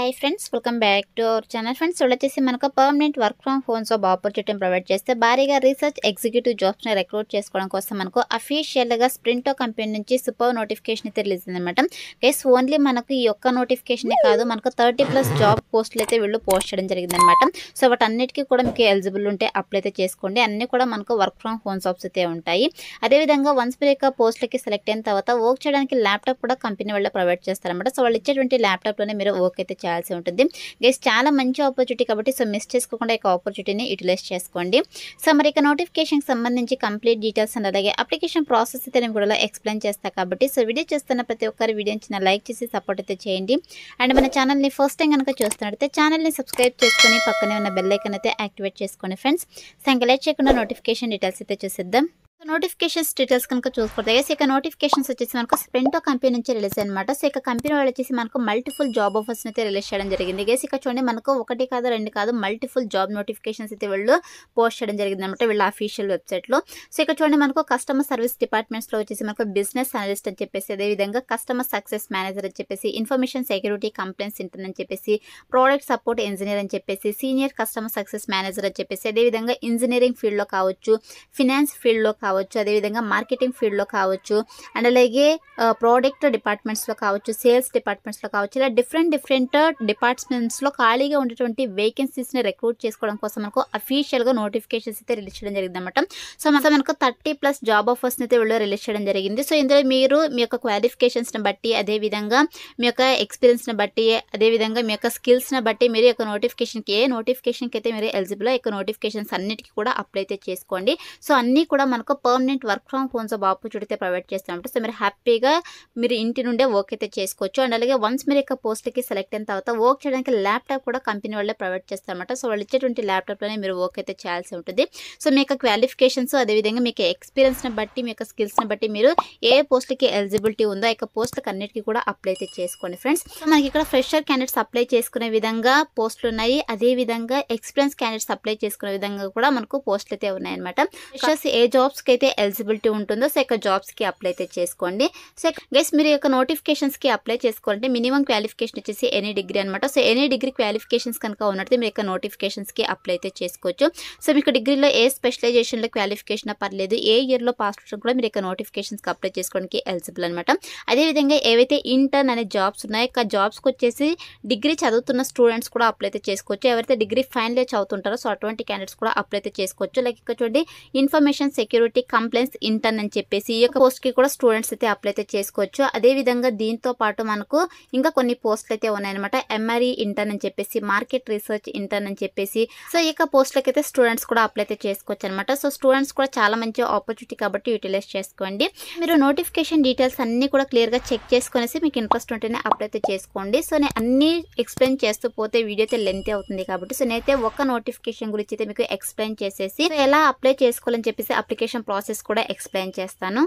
Hi friends, welcome back to our channel. Friends, వచ్చేసి మనకు permanent work from home job ఆపర్చునిటీని provide చేస్తే భారీగా రీసెర్చ్ ఎగ్జిక్యూటివ్ జాబ్స్ని రిక్రూట్ చేసుకోవడం కోసం మనకు అఫీషియల్గా స్ప్రింటో కంపెనీ నుంచి సూపర్ నోటిఫికేషన్ అయితే రిలీజ్ అయిందన్నమాట. గైస్, ఓన్లీ మనకు ఈ ఒక్క నోటిఫికేషనే కాదు, మనకు 30+ జాబ్ పోస్టులు అయితే వీళ్ళు పోస్ట్ చేయడం జరిగిందనమాట. సో వాటన్నిటికీ కూడా మీకు ఎలిజిబుల్ ఉంటే అప్లై అయితే చేసుకోండి. అన్నీ కూడా మనకు వర్క్ ఫ్రమ్ హోమ్ జాబ్స్ అయితే ఉంటాయి. అదేవిధంగా వన్స్ మీరు యొక్క పోస్టులకి సెలెక్ట్ అయిన తర్వాత వర్క్ చేయడానికి ల్యాప్టాప్ కూడా కంపెనీ వాళ్ళు ప్రొవైడ్ చేస్తారనమాట. సో వాళ్ళు ఇచ్చేటువంటి ల్యాప్టాప్లోనే మీరు వర్క్ అయితే చేయాల్సి ఉంటుంది. గైస్, చాలా మంచి ఆపర్చునిటీ కాబట్టి సో మిస్ చేసుకోకుండా ఈ ఆపర్చునిటీని యూటిలైజ్ చేసుకోండి. సో మరి ఇక నోటిఫికేషన్కి సంబంధించి కంప్లీట్ డీటెయిల్స్ అండ్ అలాగే అప్లికేషన్ ప్రాసెస్ అయితే నేను కూడా ఎక్స్ప్లెయిన్ చేస్తాను కాబట్టి సో వీడియో చేస్తున్న ప్రతి ఒక్కరి వీడియోని చిన్న లైక్ చేసి సపోర్ట్ అయితే చేయండి. అండ్ మన ఛానల్ని ఫస్ట్ టైం కనుక చూస్తున్నట్లయితే ఛానల్ని సబ్స్క్రైబ్ చేసుకొని పక్కనే ఉన్న బెల్ ఐకాన్ అయితే యాక్టివేట్ చేసుకోండి ఫ్రెండ్స్. సో ఇంకా లేట్ చేయకుండా నోటిఫికేషన్ డీటెయిల్స్ అయితే చూసేద్దాం. నోటిఫికేషన్స్ డీటెయిల్స్ కనుక చూసుకుంటే ఇక నోటిఫికేషన్స్ వచ్చేసి మనకు స్ప్రింటో కంపెనీ నుంచి రిలీజ్ అనమాట. సో ఇక కంపెనీ వాళ్ళు వచ్చేసి మనకు మల్టిపుల్ జాబ్ ఆఫర్స్ అయితే రిలీజ్ చేయడం జరిగింది. గేస్ ఇక చూడండి, మనకు ఒకటి కాదు రెండు కాదు మల్టిపుల్ జాబ్ నోటిఫికేషన్స్ అయితే వీళ్ళు పోస్ట్ చేయడం జరిగింది అనమాట వీళ్ళ అఫీషియల్ వెబ్సైట్లో. సో ఇక చూడండి, మనకు కస్టమర్ సర్వీస్ డిపార్ట్మెంట్స్లో వచ్చేసి మనకు బిజినెస్ అనలిస్ట్ అని చెప్పేసి, అదేవిధంగా కస్టమర్ సక్సెస్ మేనేజర్ అని చెప్పేసి, ఇన్ఫర్మేషన్ సెక్యూరిటీ కంప్లైంట్స్ ఇంటర్ అని చెప్పేసి, ప్రోడక్ట్ సపోర్ట్ ఇంజనీర్ అని చెప్పేసి, సీనియర్ కస్టమర్ సక్సెస్ మేనేజర్ అని చెప్పేసి, అదేవిధంగా ఇంజనీరింగ్ ఫీల్డ్లో కావచ్చు, ఫినాన్స్ ఫీల్డ్లో కావచ్చు, అదేవిధంగా మార్కెటింగ్ ఫీల్డ్లో కావచ్చు, అండ్ అలాగే ప్రోడక్ట్ డిపార్ట్మెంట్స్లో కావచ్చు, సేల్స్ డిపార్ట్మెంట్స్లో కావచ్చు, ఇలా డిఫరెంట్ డిపార్ట్మెంట్స్లో ఖాళీగా ఉండేటువంటి వేకెన్సీస్ని రిక్రూట్ చేసుకోవడం కోసం మనకు అఫీషియల్గా నోటిఫికేషన్స్ అయితే రిలీజ్ చేయడం జరిగింది అనమాట. సో మనకు 30+ జాబ్ ఆఫర్స్ని అయితే వీళ్ళు రిలీజ్ చేయడం జరిగింది. సో ఇందులో మీరు మీ యొక్క క్వాలిఫికేషన్స్ని బట్టి, అదేవిధంగా మీ యొక్క ఎక్స్పీరియన్స్ని బట్టి, అదేవిధంగా మీ యొక్క స్కిల్స్ని బట్టి మీరు యొక్క నోటిఫికేషన్కి ఏ నోటిఫికేషన్కి అయితే మీరు ఎలిజిబుల్ యొక్క నోటిఫికేషన్స్ అన్నిటికీ కూడా అప్లై అయితే చేసుకోండి. సో అన్నీ కూడా మనకు permanent work from home job opportunity provide చేస్తామంటే సో మీరు హ్యాపీగా మీరు ఇంటి నుండే వర్క్ అయితే చేసుకోవచ్చు. అండ్ అలాగే వన్స్ మీరు యొక్క పోస్ట్కి సెలెక్ట్ అయిన తర్వాత వర్క్ చేయడానికి ల్యాప్టాప్ కూడా కంపెనీ వాళ్ళే ప్రొవైడ్ చేస్తారన్నమాట. సో వాళ్ళు ఇచ్చేటువంటి ల్యాప్టాప్లోనే మీరు వర్క్ అయితే చేయాల్సి ఉంటుంది. సో మీ యొక్క క్వాలిఫికేషన్స్, అదేవిధంగా మీకు ఎక్స్పీరియన్స్ని బట్టి, మీ యొక్క స్కిల్స్ని బట్టి మీరు ఏ పోస్ట్కి ఎలిజిబిలిటీ ఉందో ఆ యొక్క పోస్ట్కి అన్నిటికీ కూడా అప్లై అయితే చేసుకోండి ఫ్రెండ్స్. సో మనకి ఇక్కడ ఫ్రెషర్ క్యాండిడేట్స్ అప్లై చేసుకునే విధంగా పోస్టులు ఉన్నాయి, అదేవిధంగా ఎక్స్పీరియన్స్ క్యాండిడేట్స్ అప్లై చేసుకునే విధంగా కూడా మనకు పోస్టులు అయితే ఉన్నాయన్నమాట. ఫ్రెషర్స్ ఏ జాబ్స్కి అయితే ఎలిజిబిలిటీ ఉంటుందో సో యొక్క జాబ్స్కి అప్లై అయితే చేసుకోండి. సో గైస్, మీరు యొక్క నోటిఫికేషన్స్కి అప్లై చేసుకోవాలంటే మినిమం క్వాలిఫికేషన్ వచ్చేసి ఎనీ డిగ్రీ అనమాట. సో ఎనీ డిగ్రీ క్వాలిఫికేషన్స్ కనుక ఉన్నట్టు మీరు యొక్క నోటిఫికేషన్స్కి అప్లై అయితే చేసుకోవచ్చు. సో మీకు డిగ్రీలో ఏ స్పెషలైజేషన్లో క్వాలిఫికేషన్ పర్లేదు, ఏ ఇయర్లో పాస్ అవడం కూడా మీరు యొక్క నోటిఫికేషన్స్కి అప్లై చేసుకోవడానికి ఎలిజిబుల్ అనమాట. అదేవిధంగా ఏవైతే ఇంటర్న్ అనే జాబ్స్ ఉన్నాయో ఆ జాబ్స్కి వచ్చేసి డిగ్రీ చదువుతున్న స్టూడెంట్స్ కూడా అప్లై అయితే చేసుకోవచ్చు. ఎవరైతే డిగ్రీ ఫైనల్ ఇయర్ చదువుతుంటారో సో అటువంటి క్యాండిడేట్స్ కూడా అప్లై అయితే చేసుకోవచ్చు. లైక్ ఇక్కడ చూడండి, ఇన్ఫర్మేషన్ సెక్యూరిటీ కంప్లైంట్స్ ఇంటర్న్ అని చెప్పేసి ఈ యొక్క పోస్ట్కి కూడా స్టూడెంట్స్ అయితే అప్లై అయితే చేసుకోవచ్చు. అదేవిధంగా దీంతో పాటు మనకు ఇంకా కొన్ని పోస్టులు అయితే ఉన్నాయన్నమాట. ఎంఆర్ఈ ఇంటర్న్ అని చెప్పేసి, మార్కెట్ రీసెర్చ్ ఇంటర్న్ అని చెప్పేసి, సో ఈ యొక్క పోస్టులకి అయితే స్టూడెంట్స్ కూడా అప్లై అయితే చేసుకోవచ్చు అనమాట. సో స్టూడెంట్స్ కూడా చాలా మంచి ఆపర్చునిటీ కాబట్టి యూటిలైజ్ చేసుకోండి. మీరు నోటిఫికేషన్ డీటెయిల్స్ అన్ని కూడా క్లియర్గా చెక్ చేసుకునేసి మీకు ఇంట్రెస్ట్ ఉంటేనే అప్లై అయితే చేసుకోండి. సో నేను అన్ని ఎక్స్ప్లెయిన్ చేస్తూ పోతే వీడియో అయితే లెంత్ అవుతుంది కాబట్టి సో నేనైతే ఒక నోటిఫికేషన్ గురించి అయితే మీకు ఎక్స్ప్లెయిన్ చేసేసి ఎలా అప్లై చేసుకోవాలని చెప్పేసి అప్లికేషన్ ప్రాసెస్ కూడా ఎక్స్ప్లెయిన్ చేస్తాను.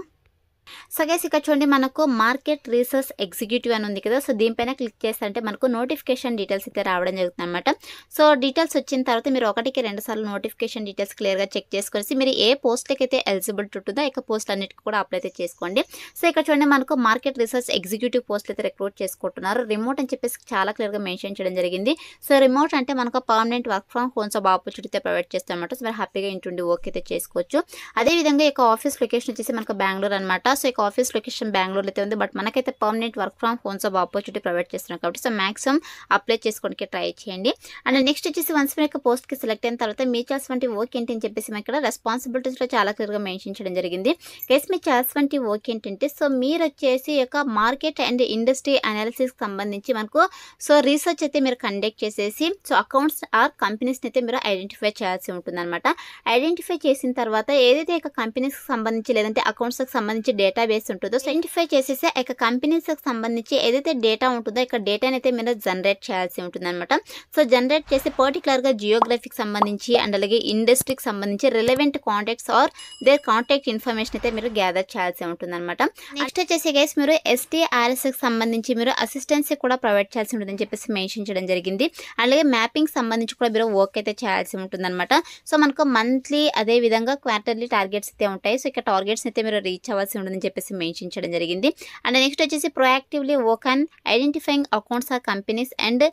సో గైస్, ఇక్కడ చూడండి, మనకు మార్కెట్ రీసెర్చ్ ఎగ్జిక్యూటివ్ అని ఉంది కదా. సో దీనిపైన క్లిక్ చేస్తారంటే మనకు నోటిఫికేషన్ డీటెయిల్స్ అయితే రావడం జరుగుతుంది అనమాట. సో డీటెయిల్స్ వచ్చిన తర్వాత మీరు 1-2 సార్లు నోటిఫికేషన్ డీటెయిల్స్ క్లియర్గా చెక్ చేసుకొని మీరు ఏ పోస్ట్కి అయితే ఎలిజిబిలిటీ ఉంటుందో ఇక పోస్ట్ అన్నిటికీ కూడా అప్లై అయితే చేసుకోండి. సో ఇక్కడ చూడండి, మనకు మార్కెట్ రీసెర్చ్ ఎగ్జిక్యూటివ్ పోస్టులు అయితే రిక్రూట్ చేసుకుంటున్నారు. రిమోట్ అని చెప్పేసి చాలా క్లియర్గా మెన్షన్ చేయడం జరిగింది. సో రిమోట్ అంటే మనకు permanent work from home job opportunity provide చేస్తాం అనమాట. సో మీరు హ్యాపీగా ఇంటి వర్క్ అయితే చేసుకోవచ్చు. అదేవిధంగా ఇక ఆఫీస్ లొకేషన్ వచ్చేసి మనకు బెంగళూరు అనమాట. సో ఇక ఆఫీస్ లొకేషన్ బెంగళూరు అయితే ఉంది, బట్ మనకైతే permanent work from home job opportunity provide చేస్తున్నాం కాబట్టి సో మాక్సిమం అప్లై చేసుకోవడానికి ట్రై చేయండి. అండ్ నెక్స్ట్ వచ్చేసి వన్స్ మీ యొక్క పోస్ట్కి సెలెక్ట్ అయిన తర్వాత మీ చేయాల్సినటువంటి వర్క్ ఏంటి అని చెప్పేసి ఇక్కడ రెస్పాన్సిబిలిటీస్లో చాలా క్లియర్గా మెన్షన్ చేయడం జరిగింది. కేసు మీ చేయాల్సినటువంటి వర్క్ ఏంటంటే సో మీరు వచ్చేసి యొక్క మార్కెట్ అండ్ ఇండస్ట్రీ అనాలిసిస్కి సంబంధించి మనకు సో రీసెర్చ్ అయితే మీరు కండక్ట్ చేసేసి సో అకౌంట్స్ ఆర్ కంపెనీస్ని అయితే మీరు ఐడెంటిఫై చేయాల్సి ఉంటుంది అనమాట. ఐడెంటిఫై చేసిన తర్వాత ఏదైతే ఇక కంపెనీస్కి సంబంధించి లేదంటే అకౌంట్స్కి సంబంధించి డేటాబేస్ ఉంటుందో సో ఐడెంటిఫై చేసేసి ఇక కంపెనీస్కి సంబంధించి ఏదైతే డేటా ఉంటుందో ఇక డేటాని అయితే మీరు జనరేట్ చేయాల్సి ఉంటుంది అనమాట. సో జనరేట్ చేసి పర్టికులర్గా జియోగ్రఫీకి సంబంధించి అండ్ అలాగే ఇండస్ట్రీకి సంబంధించి relevant contacts or their contact information అయితే మీరు గ్యాదర్ చేయాల్సి ఉంటుంది అనమాట. నెక్స్ట్ వచ్చేసి గైస్, మీరు STRSకి సంబంధించి మీరు అసిస్టెన్సీ కూడా ప్రొవైడ్ చేయాల్సి ఉంటుందని చెప్పేసి మెన్షన్ చేయడం జరిగింది. అలాగే మ్యాపింగ్ సంబంధించి కూడా మీరు వర్క్ అయితే చేయాల్సి ఉంటుంది అనమాట. సో మనకు మంత్లీ అదేవిధంగా క్వార్టర్లీ టార్గెట్స్ అయితే ఉంటాయి. సో ఇక టార్గెట్స్ అయితే మీరు రీచ్ అవ్వాల్సి ఉంటుంది. ఉంటుందని చెప్పేసి మెన్షన్ చేయడం జరిగింది. అండ్ నెక్స్ట్ వచ్చేసి proactively work on identifying accounts or companies and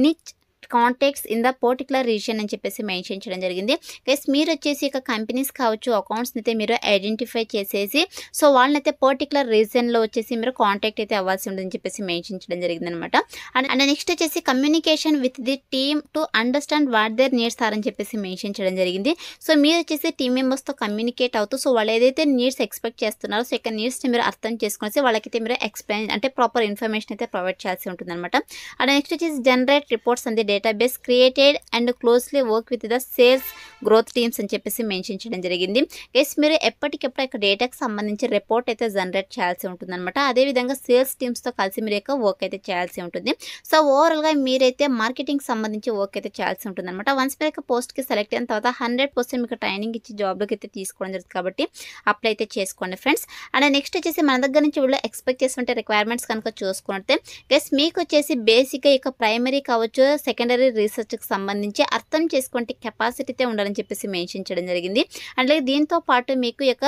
niche contacts in the particular region అని చెప్పేసి మెన్షన్ చేయడం జరిగింది. గైస్ మీరు వచ్చేసి ఇక కంపెనీస్ కావచ్చు అకౌంట్స్ని అయితే మీరు ఐడెంటిఫై చేసేసి సో వాళ్ళనైతే పర్టికులర్ రీజన్లో వచ్చేసి మీరు కాంటాక్ట్ అయితే అవ్వాల్సి ఉంటుందని చెప్పేసి మెన్షన్ చేయడం జరిగింది అనమాట. అండ్ నెక్స్ట్ వచ్చేసి communication with the team to understand what their needs are అని చెప్పేసి మెన్షన్ చేయడం జరిగింది. సో మీరు వచ్చేసి టీమ్ మెంబర్స్తో కమ్యూనికేట్ అవుతూ సో వాళ్ళు ఏదైతే నీడ్స్ ఎక్స్పెక్ట్ చేస్తున్నారో సో ఇక నీడ్స్ని మీరు అర్థం చేసుకునేసి వాళ్ళకైతే మీరు ఎక్స్ప్లెయిన్ అంటే ప్రాపర్ ఇన్ఫర్మేషన్ అయితే ప్రొవైడ్ చేయాల్సి ఉంటుంది అనమాట. అండ్ నెక్స్ట్ వచ్చేసి generate reports and the database created and closely work with the sales growth teams అని చెప్పేసి మెన్షన్ చేయడం జరిగింది. గైస్ మీరు ఎప్పటికెప్పుడు ఇక్కడ డేటాకి సంబంధించి రిపోర్ట్ అయితే జనరేట్ చేయాల్సి ఉంటుంది అనమాట. అదేవిధంగా సేల్స్ టీమ్స్తో కలిసి మీరు యొక్క వర్క్ అయితే చేయాల్సి ఉంటుంది. సో ఓవరాల్గా మీరైతే మార్కెటింగ్ సంబంధించి వర్క్ అయితే చేయాల్సి ఉంటుంది అనమాట. వన్స్ మీరు యొక్క పోస్ట్కి సెలెక్ట్ అయిన తర్వాత 100% మీకు ట్రైనింగ్ ఇచ్చి జాబ్లోకి అయితే తీసుకోవడం జరుగుతుంది కాబట్టి అప్లై అయితే చేసుకోండి ఫ్రెండ్స్. అండ్ నెక్స్ట్ వచ్చేసి మన దగ్గర నుంచి వీళ్ళు ఎక్స్పెక్ట్ చేస్తుంటే రిక్వైర్మెంట్స్ కనుక చూసుకుంటే గైస్ మీకు వచ్చేసి బేసిక్గా ఇక ప్రైమరీ కావచ్చు సెకండరీ రీసెర్చ్కి సంబంధించి అర్థం చేసుకుంటే కెపాసిటీ అయితే ఉండాలని చెప్పేసి మెన్షన్ చేయడం జరిగింది. అండ్ దీంతో పాటు మీకు యొక్క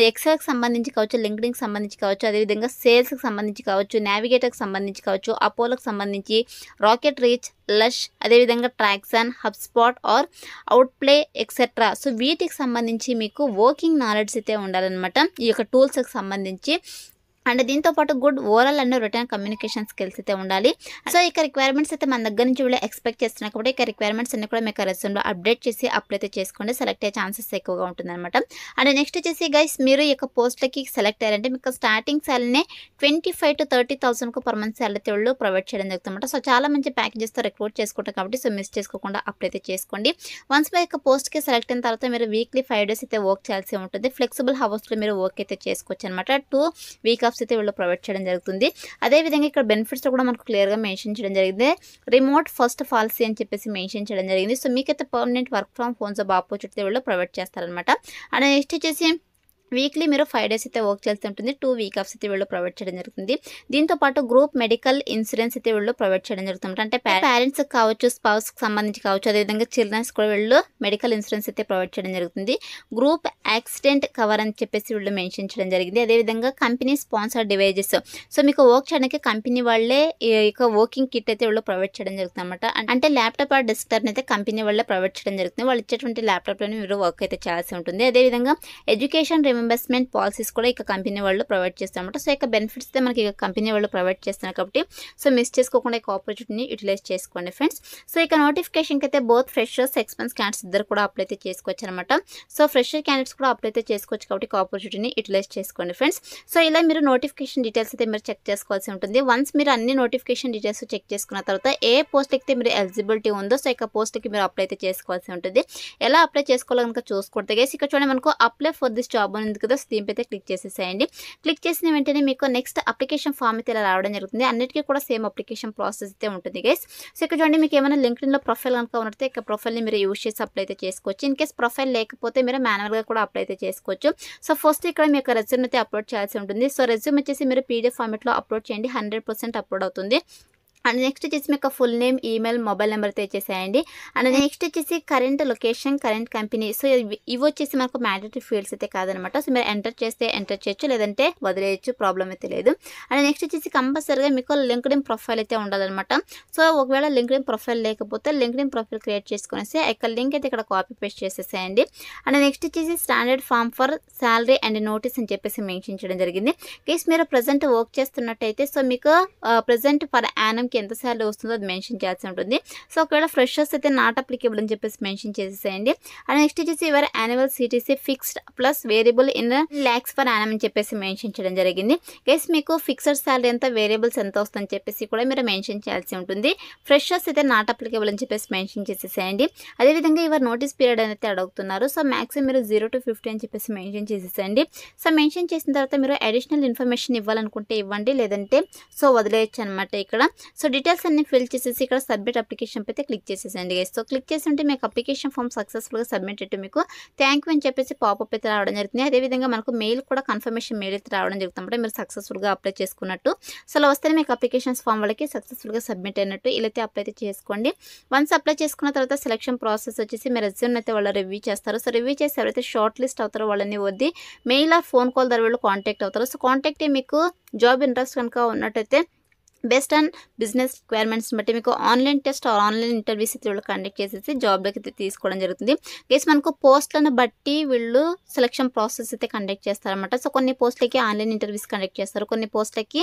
ఎక్సెల్కి సంబంధించి కావచ్చు లింక్డ్ఇన్కి సంబంధించి కావచ్చు అదేవిధంగా సేల్స్కి సంబంధించి కావచ్చు నావిగేటర్కి సంబంధించి కావచ్చు అపోలోకి సంబంధించి రాకెట్ రీచ్ లష్ అదేవిధంగా ట్రాక్సన్ హబ్స్పాట్ ఆర్ అవుట్ప్లే ఎక్సెట్రా సో వీటికి సంబంధించి మీకు వర్కింగ్ నాలెడ్జ్ అయితే ఉండాలన్నమాట ఈ యొక్క టూల్స్కి సంబంధించి. అండ్ దీంతో పాటు good oral and return communication skills అయితే ఉండాలి. సో ఇక రిక్వైర్మెంట్స్ అయితే మన దగ్గర నుంచి వీళ్ళు ఎక్స్పెక్ట్ చేస్తున్నారు కాబట్టి ఇక రిక్వైర్మెంట్స్ అన్ని కూడా మీకు రెజ్యూమ్లో అప్డేట్ చేసి అప్లై అయితే చేసుకోండి. సెలెక్ట్ అయ్యే ఛాన్సెస్ ఎక్కువగా ఉంటుందన్నమాట. అండ్ నెక్స్ట్ వచ్చేసి గైస్ మీరు ఈ యొక్క పోస్ట్లకి సెలెక్ట్ అయ్యారంటే మీకు స్టార్టింగ్ శాలరీనే 25,000 to 30,000 పర్ మంత్ శాలరీ వాళ్ళు ప్రొవైడ్ చేయడం జరుగుతుందన్నమాట. సో చాలా మంచి ప్యాకేజెస్తో రిక్రూట్ చేసుకుంటారు కాబట్టి సో మిస్ చేసుకోకుండా అప్లై అయితే చేసుకోండి. వన్స్ మీ యొక్క పోస్ట్కి సెలెక్ట్ అయిన తర్వాత మీరు వీక్లీ 5 days అయితే వర్క్ చేయాల్సి ఉంటుంది. ఫ్లెక్సిబుల్ హవర్స్లో మీరు వర్క్ అయితే చేసుకోవచ్చు అనమాట. 2 వీక్ ఆఫ్స్ అయితే వీళ్ళు ప్రొవైడ్ చేయడం జరుగుతుంది. అదేవిధంగా ఇక్కడ బెనిఫిట్స్ కూడా మనకు క్లియర్గా మెన్షన్ చేయడం జరిగింది. రిమోట్ ఫస్ట్ పాలసీ అని చెప్పేసి మెన్షన్ చేయడం జరిగింది. సో మీకైతే permanent work from home job opportunity వీళ్ళు ప్రొవైడ్ చేస్తారనమాట. అండ్ నెక్స్ట్ వచ్చేసి వీక్లీ మీరు 5 days అయితే వర్క్ చేయాల్సి ఉంటుంది. 2 week ఆఫ్స్ అయితే వీళ్ళు ప్రొవైడ్ చేయడం జరుగుతుంది. దీంతో పాటు గ్రూప్ మెడికల్ ఇన్సూరెన్స్ అయితే వీళ్ళు ప్రొవైడ్ చేయడం జరుగుతుంది. అంటే పేరెంట్స్ కావచ్చు స్పౌస్కి సంబంధించి కావచ్చు అదేవిధంగా చిల్డ్రన్స్ కూడా వీళ్ళు మెడికల్ ఇన్సూరెన్స్ అయితే ప్రొవైడ్ చేయడం జరుగుతుంది. గ్రూప్ యాక్సిడెంట్ కవర్ అని చెప్పేసి వీళ్ళు మెన్షన్ చేయడం జరిగింది. అదేవిధంగా కంపెనీ స్పాన్సర్ డివైజెస్ సో మీకు వర్క్ చేయడానికి కంపెనీ వాళ్ళే ఇక వర్కింగ్ కిట్ అయితే వీళ్ళు ప్రొవైడ్ చేయడం జరుగుతుంది అనమాట. అంటే ల్యాప్టాప్ ఆర్ డెస్క్టాప్ అయితే కంపెనీ వాళ్ళే ప్రొవైడ్ చేయడం జరుగుతుంది. వాళ్ళు ఇచ్చేటువంటి ల్యాప్టాప్లోనే మీరు వర్క్ అయితే చేయాల్సి ఉంటుంది. అదేవిధంగా ఎడ్యుకేషన్ రింబర్స్మెంట్ పాలసీస్ కూడా ఇక కంపెనీ వాళ్ళు ప్రొవైడ్ చేస్తారన్నమాట. సో ఇక బెనిఫిట్స్ అయితే మనకి ఇక కంపెనీ వాళ్ళు ప్రొవైడ్ చేస్తున్నారు కాబట్టి సో మిస్ చేసుకోకుండా ఇక ఆపర్చునిటీని యూటిలైజ్ చేసుకోండి ఫ్రెండ్స్. సో ఇక నోటిఫికేషన్కి అయితే బోత్ ఫ్రెషర్స్ ఎక్స్పెన్స్ క్యాండిడేట్స్ ఇద్దరు కూడా అప్లై అయితే చేసుకోవచ్చు అనమాట. సో ఫ్రెషర్ క్యాండిడేట్స్ కూడా అప్లై అయితే చేసుకోవచ్చు కాబట్టి ఆపర్చునిటీని యూటిలైజ్ చేసుకోండి ఫ్రెండ్స్. సో ఇలా మీరు నోటిఫికేషన్ డీటెయిల్స్ అయితే మీరు చెక్ చేసుకోవాల్సి ఉంటుంది. వన్స్ మీరు అన్ని నోటిఫికేషన్ డీటెయిల్స్ చెక్ చేసుకున్న తర్వాత ఏ పోస్ట్కి అయితే మీరు ఎలిజిబిలిటీ ఉందో సో ఇక పోస్ట్కి మీరు అప్లై అయితే చేసుకోవాల్సి ఉంటుంది. ఎలా అప్లై చేసుకోవాలో కనుక చూసుకుంటే గైస్ ఇక్కడ చూడండి మనకు అప్లై ఫర్ దిస్ జాబ్ అని ఉంది కదా దీనిపై అయితే క్లిక్ చేసేసేయండి. క్లిక్ చేసిన వెంటనే మీకు నెక్స్ట్ అప్లికేషన్ ఫామ్ అయితే ఇలా రావడం జరుగుతుంది. అన్నిటికీ కూడా సేమ్ అప్లికేషన్ ప్రాసెస్ అయితే ఉంటుంది గైస్. సో ఇక్కడ చూడండి మీకు ఏమైనా లింక్డ్ఇన్లో ప్రొఫైల్ కనుక ఉన్నట్టు ఇక ప్రొఫైల్ని మీరు యూజ్ చేసి అప్లై అయితే చేసుకోవచ్చు. ఇన్ కేస్ ప్రొఫైల్ లేకపోతే మీరు మాన్యువల్గా కూడా అప్లై అయితే చేసుకోవచ్చు. సో ఫస్ట్ ఇక్కడ మీ యొక్క రెజ్యూమ్ అయితే అప్లోడ్ చేయాల్సి ఉంటుంది. సో రెజ్యూమ్ వచ్చేసి మీరు PDF ఫార్మెట్లో అప్లోడ్ చేయండి. 100% అప్లోడ్ అవుతుంది. అండ్ నెక్స్ట్ వచ్చేసి మీకు full name email mobile number అయితే ఇచ్చేసేయండి. అండ్ నెక్స్ట్ వచ్చేసి current location current company so ఇవి వచ్చేసి మనకు మ్యాండేటరీ ఫీల్డ్స్ అయితే కాదనమాట. సో మీరు ఎంటర్ చేస్తే ఎంటర్ చేయొచ్చు లేదంటే వదిలేయచ్చు ప్రాబ్లం అయితే లేదు. అండ్ నెక్స్ట్ వచ్చేసి కంపల్సరీగా మీకు లింక్డ్ఇన్ ప్రొఫైల్ అయితే ఉండాలన్నమాట. సో ఒకవేళ లింక్డ్ఇన్ ప్రొఫైల్ లేకపోతే లింక్డ్ఇన్ ప్రొఫైల్ క్రియేట్ చేసుకునేసి ఇక్కడ లింక్ అయితే ఇక్కడ కాపీ పేస్ట్ చేసేసేయండి. అండ్ నెక్స్ట్ వచ్చేసి standard form for salary and notice అని చెప్పేసి మెన్షన్ చేయడం జరిగింది. కేస్ మీరు ప్రజెంట్ వర్క్ చేస్తున్నట్టయితే సో మీకు ప్రజెంట్ పర్ యానం ఎంత శాలరీ వస్తుందో అది మెన్షన్ చేయాల్సి ఉంటుంది. సో ఒకవేళ ఫ్రెషర్స్ అయితే నాట్ అప్లికేబుల్ అని చెప్పేసి మెన్షన్ చేసేసేయండి. అండ్ నెక్స్ట్ వచ్చేసి your annual CTC fixed plus variable in lakhs per annum అని చెప్పేసి మెన్షన్ చేయడం జరిగింది. గైస్ మీకు ఫిక్స్డ్ శాలరీ ఎంత వేరియబుల్స్ ఎంత వస్తుందని చెప్పేసి కూడా మీరు మెన్షన్ చేయాల్సి ఉంటుంది. ఫ్రెషర్స్ అయితే నాట్ అప్లికేబుల్ అని చెప్పేసి మెన్షన్ చేసేసేయండి. అదేవిధంగా యువర్ నోటీస్ పీరియడ్ అయితే అడుగుతున్నారు. సో మ్యాక్సిమం మీరు 0 to 50 అని చెప్పేసి మెన్షన్ చేసేసేయండి. సో మెన్షన్ చేసిన తర్వాత మీరు అడిషనల్ ఇన్ఫర్మేషన్ ఇవ్వాలనుకుంటే ఇవ్వండి లేదంటే సో వదిలేయచ్చు అనమాట ఇక్కడ. సో సో డీటెయిల్స్ అన్ని ఫిల్ చేసేసి ఇక్కడ సబ్మిట్ అప్లికేషన్ అయితే క్లిక్ చేసేసండి గైస్. సో క్లిక్ చేసి ఉంటే మీకు అప్లికేషన్ ఫామ్ సక్సెస్ఫుల్గా సబ్మిట్ అయితే మీకు థ్యాంక్ యూ అని చెప్పేసి పాపప్ అయితే రావడం జరుగుతుంది. అదేవిధంగా మనకు మెయిల్ కూడా కన్ఫర్మేషన్ మెయిల్ అయితే రావడం జరుగుతుంది, మీరు సక్సెస్ఫుల్గా అప్లై చేసుకున్నట్టు. సో అలా వస్తేనే మీకు అప్లికేషన్స్ ఫామ్ వాళ్ళకి సక్సెస్ఫుల్గా సబ్మిట్ అయినట్టు. ఇలా అయితే అప్లై అయితే చేసుకోండి. వన్స్ అప్లై చేసుకున్న తర్వాత సెలక్షన్ ప్రాసెస్ వచ్చేసి మీ రెజ్యూమ్ అయితే వాళ్ళు రివ్యూ చేస్తారు. సో రివ్యూ చేసి ఎవరైతే షార్ట్ లిస్ట్ అవుతారో వాళ్ళని వద్ది మెయిల్ ఆర్ ఫోన్ కాల్ ద్వారా వీళ్ళు కాంటాక్ట్ అవుతారు. సో కాంటాక్ట్ మీకు జాబ్ ఇంట్రెస్ట్ కనుక ఉన్నట్టయితే బేస్డ్ ఆన్ బిజినెస్ రిక్వైర్మెంట్స్ బట్టి మీకు online test or online interviews అయితే వీళ్ళు కండక్ట్ చేసేసి జాబ్లోకి అయితే తీసుకోవడం జరుగుతుంది. గైస్ మనకు పోస్టులను బట్టి వీళ్ళు సెలక్షన్ ప్రాసెస్ అయితే కండక్ట్ చేస్తారన్నమాట. సో కొన్ని పోస్టులకి ఆన్లైన్ ఇంటర్వ్యూస్ కండక్ట్ చేస్తారు, కొన్ని పోస్టులకి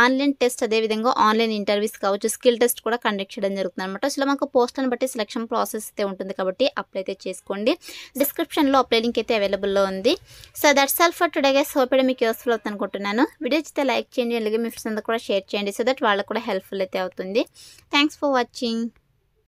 ఆన్లైన్ టెస్ట్ అదేవిధంగా ఆన్లైన్ ఇంటర్వ్యూస్ కావచ్చు, స్కిల్ టెస్ట్ కూడా కండక్ట్ చేయడం జరుగుతుంది అనమాట. సో మనకు పోస్టులను బట్టి సెలక్షన్ ప్రాసెస్ అయితే ఉంటుంది కాబట్టి అప్లై అయితే చేసుకోండి. డిస్క్రిప్షన్లో అప్లై లింక్ అయితే అవైలబుల్లో ఉంది. So that's all for today guys. Hope మీకు యూస్ఫుల్ అవుతుంది అనుకుంటున్నాను. వీడియో అయితే లైక్ చేయండి, అలాగే మీ ఫ్రెండ్స్ అందరూ కూడా షేర్ చేయండి సో దట్ వాళ్ళకు కూడా హెల్ప్ఫుల్ అయితే అవుతుంది. Thanks for watching.